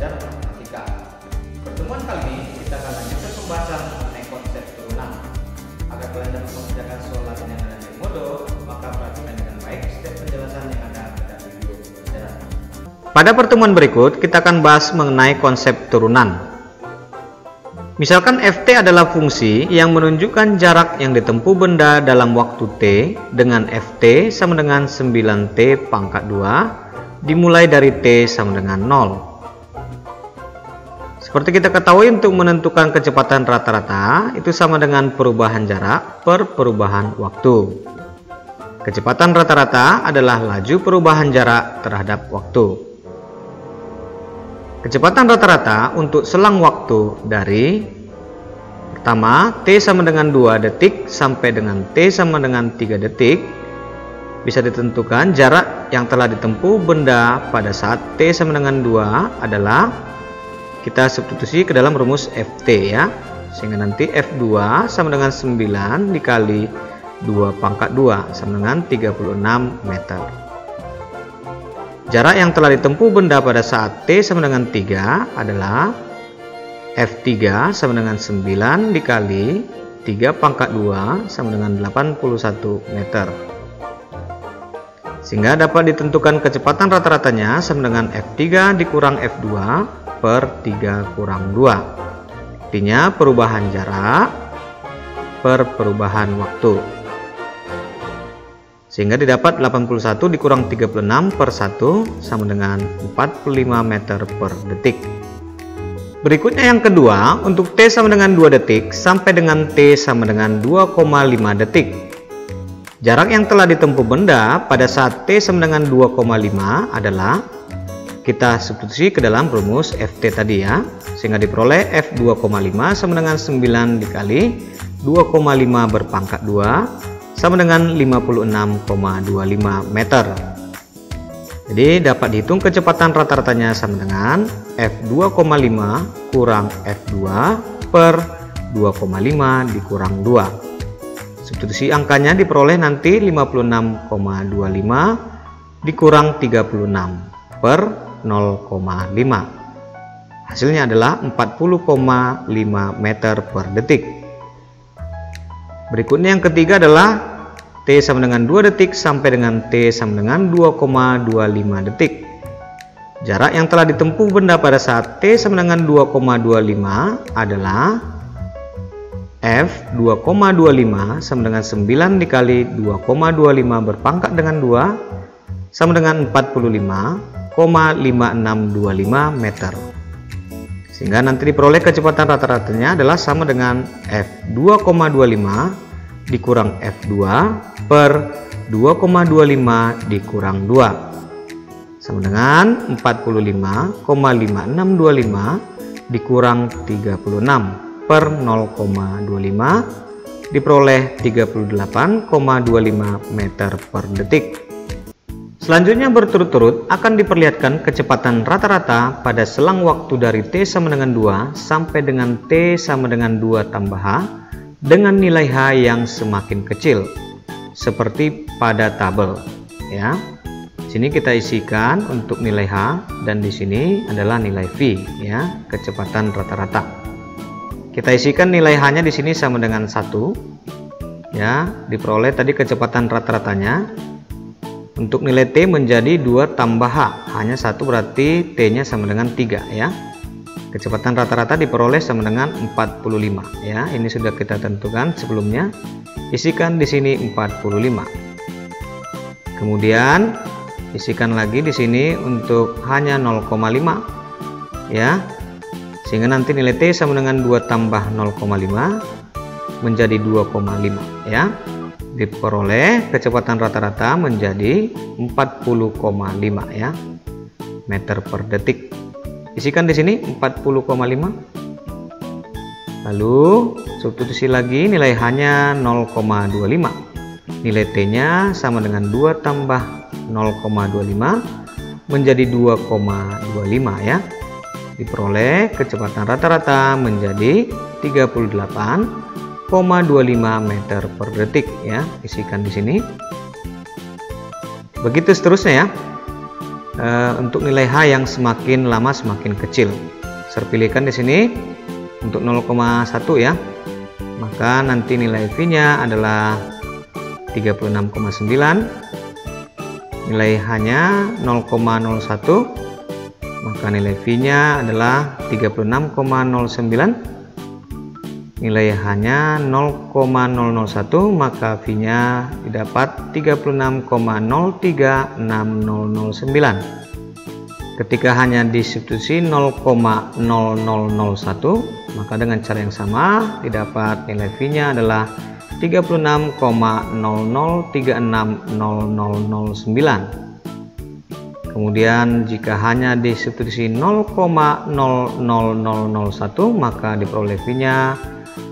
belajar matematika. Pertemuan kali ini kita akan lanjutkan pembahasan mengenai konsep turunan. Agar kalian dapat mengerjakan soal yang ada di Modo, maka perhatikan dengan baik setiap penjelasan yang ada pada video pelajaran. Pada pertemuan berikut kita akan bahas mengenai konsep turunan. Misalkan Ft adalah fungsi yang menunjukkan jarak yang ditempuh benda dalam waktu T dengan Ft sama dengan 9T pangkat 2 dimulai dari T sama dengan 0. Seperti kita ketahui, untuk menentukan kecepatan rata-rata itu sama dengan perubahan jarak per perubahan waktu. Kecepatan rata-rata adalah laju perubahan jarak terhadap waktu. Kecepatan rata-rata untuk selang waktu dari pertama T sama dengan 2 detik sampai dengan T sama dengan 3 detik bisa ditentukan jarak yang telah ditempuh benda pada saat T sama dengan 2 adalah, kita substitusi ke dalam rumus Ft ya, sehingga nanti F2 sama dengan 9 dikali 2 pangkat 2 sama dengan 36 meter. Jarak yang telah ditempuh benda pada saat T sama dengan 3 adalah F3 sama dengan 9 dikali 3 pangkat 2 sama dengan 81 meter. Sehingga dapat ditentukan kecepatan rata-ratanya sama dengan F3 dikurang F2 per 3 kurang 2. Artinya perubahan jarak per perubahan waktu. Sehingga didapat 81 dikurang 36 per 1 sama dengan 45 meter per detik. Berikutnya yang kedua, untuk T sama dengan 2 detik sampai dengan T sama dengan 2,5 detik. Jarak yang telah ditempuh benda pada saat T sama dengan 2,5 adalah, kita substitusi ke dalam rumus Ft tadi ya, sehingga diperoleh F2,5 sama dengan 9 dikali 2,5 berpangkat 2 sama dengan 56,25 meter. Jadi dapat dihitung kecepatan rata-ratanya sama dengan F2,5 kurang F2 per 2,5 dikurang 2. Substitusi angkanya diperoleh nanti 56,25 dikurang 36 per 0,5. Hasilnya adalah 40,5 meter per detik. Berikutnya yang ketiga adalah T sama dengan 2 detik sampai dengan T sama dengan 2,25 detik. Jarak yang telah ditempuh benda pada saat T sama dengan 2,25 adalah F 2,25 sama dengan 9 dikali 2,25 berpangkat dengan 2 sama dengan 45,5625 meter. Sehingga nanti diperoleh kecepatan rata-ratanya adalah sama dengan F 2,25 dikurang F2 per 2,25 dikurang 2 sama dengan 45,5625 dikurang 36 per 0,25 diperoleh 38,25 meter per detik. Selanjutnya berturut-turut akan diperlihatkan kecepatan rata-rata pada selang waktu dari T sama dengan 2 sampai dengan T sama dengan 2 tambah H dengan nilai H yang semakin kecil seperti pada tabel ya. Sini kita isikan untuk nilai H dan di sini adalah nilai V ya, kecepatan rata-rata. Kita isikan nilai H-nya di sini sama dengan 1 ya, diperoleh tadi kecepatan rata-ratanya. Untuk nilai T menjadi 2 tambah H, hanya 1 berarti T-nya sama dengan 3 ya. Kecepatan rata-rata diperoleh sama dengan 45 ya. Ini sudah kita tentukan sebelumnya. Isikan di sini 45. Kemudian isikan lagi di sini untuk hanya 0,5 ya. Sehingga nanti nilai T sama dengan 2 tambah 0,5 menjadi 2,5 ya. Diperoleh kecepatan rata-rata menjadi 40,5 ya meter per detik. Isikan di sini 40,5. Lalu substitusi lagi nilai H-nya 0,25. Nilai T-nya sama dengan 2 tambah 0,25 menjadi 2,25 ya. Diperoleh kecepatan rata-rata menjadi 38,25 meter per detik ya. Isikan di sini. Begitu seterusnya ya. untuk nilai H yang semakin lama semakin kecil. Saya pilihkan di sini untuk 0,1 ya. Maka nanti nilai V-nya adalah 36,9. Nilai H-nya 0,01. Maka nilai V-nya adalah 36,09. Nilai H-nya 0,001, maka V-nya didapat 36,036009. Ketika hanya disubstitusi 0,0001, maka dengan cara yang sama didapat nilai V-nya adalah 36,00360009. Kemudian jika hanya disubstitusi 0,00001, maka diperoleh V-nya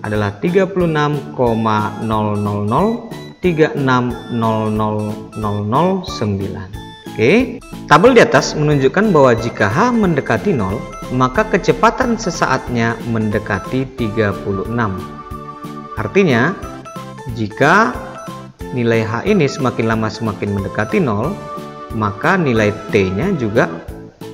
adalah 36,000360009. Oke, tabel di atas menunjukkan bahwa jika H mendekati 0, maka kecepatan sesaatnya mendekati 36. Artinya, jika nilai H ini semakin lama semakin mendekati 0, maka nilai T-nya juga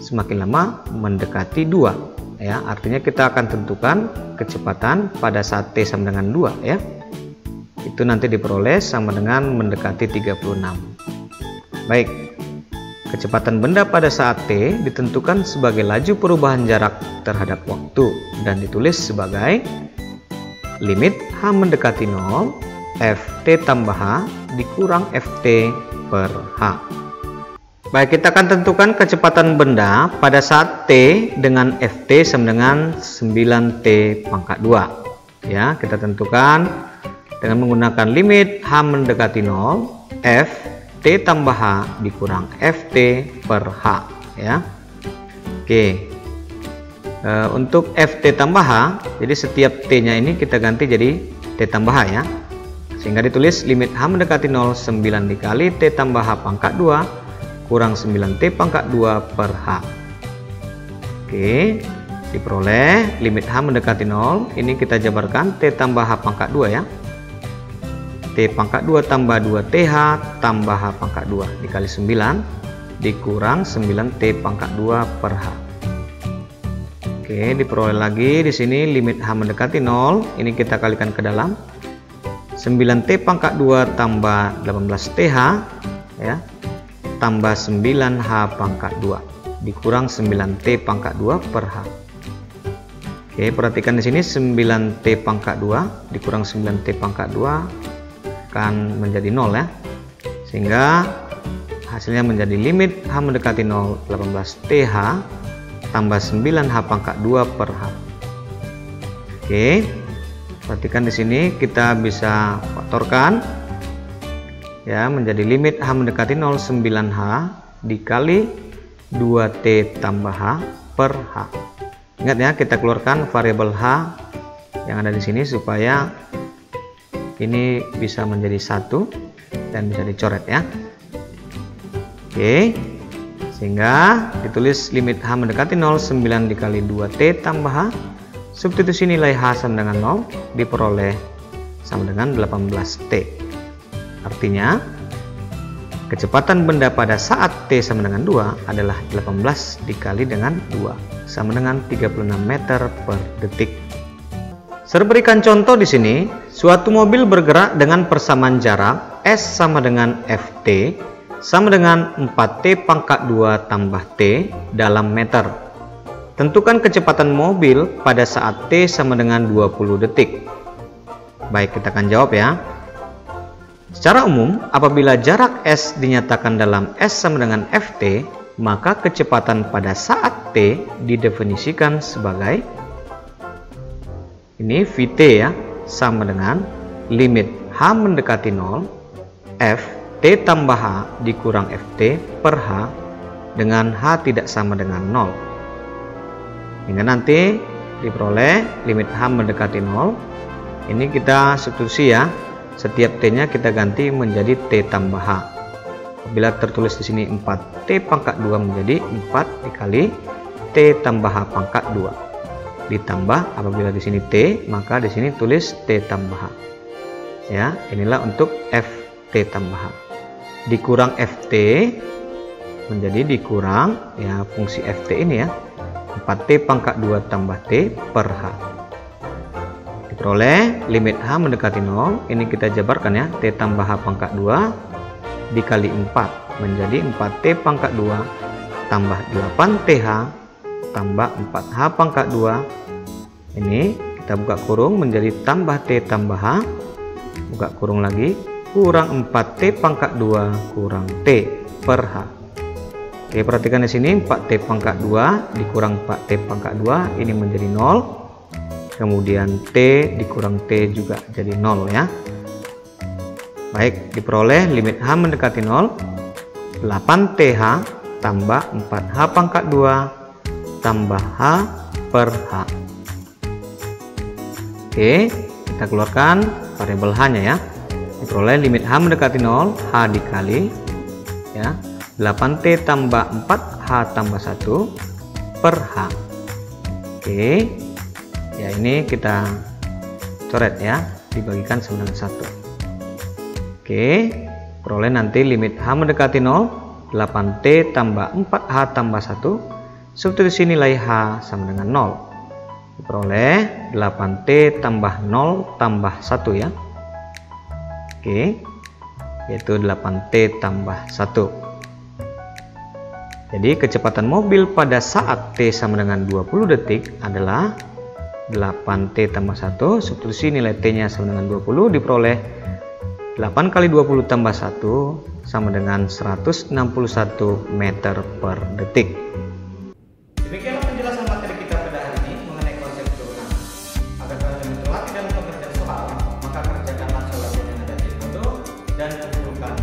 semakin lama mendekati 2. Ya, artinya kita akan tentukan kecepatan pada saat T sama dengan 2 ya. Itu nanti diperoleh sama dengan mendekati 36. Baik. Kecepatan benda pada saat T ditentukan sebagai laju perubahan jarak terhadap waktu dan ditulis sebagai limit H mendekati 0 Ft tambah H dikurang Ft per H. Baik, kita akan tentukan kecepatan benda pada saat T dengan Ft sama dengan 9T pangkat 2. Ya, kita tentukan dengan menggunakan limit H mendekati 0, F T tambah H dikurang Ft per H. Ya. Oke. Untuk Ft tambah H, jadi setiap T-nya ini kita ganti jadi T tambah H ya. Sehingga ditulis limit H mendekati 0, 9 dikali T tambah H pangkat 2 kurang 9T pangkat 2 per H. Oke, diperoleh limit H mendekati 0. Ini kita jabarkan T tambah H pangkat 2 ya. T pangkat 2 tambah 2TH tambah H pangkat 2 dikali 9 dikurang 9T pangkat 2 per H. Oke, diperoleh lagi di sini limit H mendekati 0. Ini kita kalikan ke dalam. 9T pangkat 2 tambah 18TH ya. Tambah 9H pangkat 2 dikurang 9T pangkat 2 per H. Oke, perhatikan di sini 9T pangkat 2 dikurang 9T pangkat 2 akan menjadi 0 ya. Sehingga hasilnya menjadi limit H mendekati 0 18TH tambah 9H pangkat 2 per H. Oke, perhatikan di sini kita bisa faktorkan ya, menjadi limit H mendekati 0 9H dikali 2T tambah H per H. Ingat ya, kita keluarkan variabel H yang ada di sini supaya ini bisa menjadi 1 dan bisa dicoret ya. Oke, sehingga ditulis limit H mendekati 0 9 dikali 2T tambah H, substitusi nilai H sama dengan 0 diperoleh sama dengan 18T. Artinya, kecepatan benda pada saat T sama dengan 2 adalah 18 dikali dengan 2, sama dengan 36 meter per detik. Saya berikan contoh di sini, suatu mobil bergerak dengan persamaan jarak S sama dengan Ft, sama dengan 4T pangkat 2 tambah T dalam meter. Tentukan kecepatan mobil pada saat T sama dengan 20 detik. Baik, kita akan jawab ya. Secara umum, apabila jarak S dinyatakan dalam S sama dengan Ft, maka kecepatan pada saat T didefinisikan sebagai ini Vt ya, sama dengan limit H mendekati 0 F T tambah H dikurang Ft per H dengan H tidak sama dengan 0. Hingga nanti diperoleh limit H mendekati 0. Ini kita substitusi ya. Setiap T-nya kita ganti menjadi T tambah H. Apabila tertulis di sini 4T pangkat 2 menjadi 4 dikali T tambah H pangkat 2. Ditambah apabila di sini T, maka di sini tulis T tambah H. Ya, inilah untuk Ft tambah H. Dikurang Ft menjadi dikurang ya fungsi ft ini ya, 4t pangkat 2 tambah t per h. Diperoleh limit h mendekati 0, ini kita jabarkan ya, t tambah h pangkat 2 dikali 4 menjadi 4t pangkat 2 tambah 8th tambah 4h pangkat 2. Ini kita buka kurung menjadi tambah t tambah h, buka kurung lagi, kurang 4t pangkat 2 kurang t per h. Oke, perhatikan di sini 4t pangkat 2 dikurang 4t pangkat 2 ini menjadi 0. Kemudian t dikurang t juga jadi 0 ya. Baik, diperoleh limit h mendekati 0, 8th tambah 4h pangkat 2 tambah h per h. Oke, kita keluarkan variabel h-nya ya. Diperoleh limit h mendekati 0, h dikali ya, 8t tambah 4h tambah 1 per h. Oke, ya ini kita coret ya, dibagikan sama dengan 1. Oke, peroleh nanti limit h mendekati 0, 8t tambah 4h tambah 1, substitusi nilai h sama dengan 0. Diperoleh 8t tambah 0 tambah 1 ya. Oke, yaitu 8t tambah 1. Jadi kecepatan mobil pada saat t sama dengan 20 detik adalah 8t tambah 1, substitusi nilai t nya sama dengan 20, diperoleh 8 kali 20 tambah 1 sama dengan 161 meter per detik. Demikianlah penjelasan materi kita pada hari ini mengenai konsep turunan. Agar kalian terlatih dalam pengerjaan soal, maka kerjakanlah soal yang ada di foto dan kumpulkan